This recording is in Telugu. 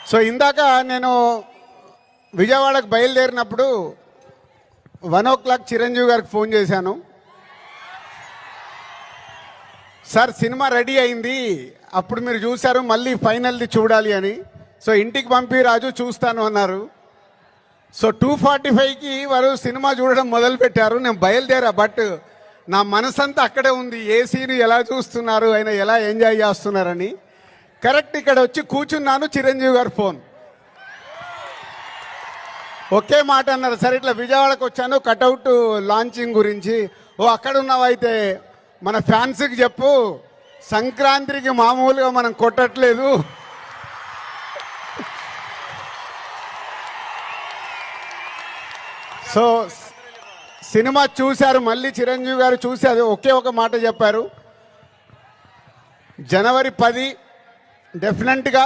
సో ఇందాక నేను విజయవాడకు బయలుదేరినప్పుడు 1 o'clock చిరంజీవి గారికి ఫోన్ చేశాను. సార్ సినిమా రెడీ అయింది, అప్పుడు మీరు చూశారు, మళ్ళీ ఫైనల్ది చూడాలి అని. సో ఇంటికి పంపి రాజు చూస్తాను అన్నారు. సో 2:45కి వారు సినిమా చూడడం మొదలుపెట్టారు. నేను బయలుదేరా, బట్ నా మనసంతా అక్కడే ఉంది. ఏ సీన్ ఎలా చూస్తున్నారు, ఆయన ఎలా ఎంజాయ్ చేస్తున్నారని. కరెక్ట్ ఇక్కడ వచ్చి కూర్చున్నాను, చిరంజీవి గారు ఫోన్. ఒకే మాట అన్నారు, సరే ఇట్లా విజయవాడకు వచ్చాను కటౌట్ లాంచింగ్ గురించి. ఓ అక్కడ ఉన్నావైతే మన ఫ్యాన్స్కి చెప్పు, సంక్రాంతికి మామూలుగా మనం కొట్టట్లేదు, సో సినిమా చూశారు. మళ్ళీ చిరంజీవి గారు చూసి అది ఒకే ఒక మాట చెప్పారు, జనవరి 10 డెఫినెట్గా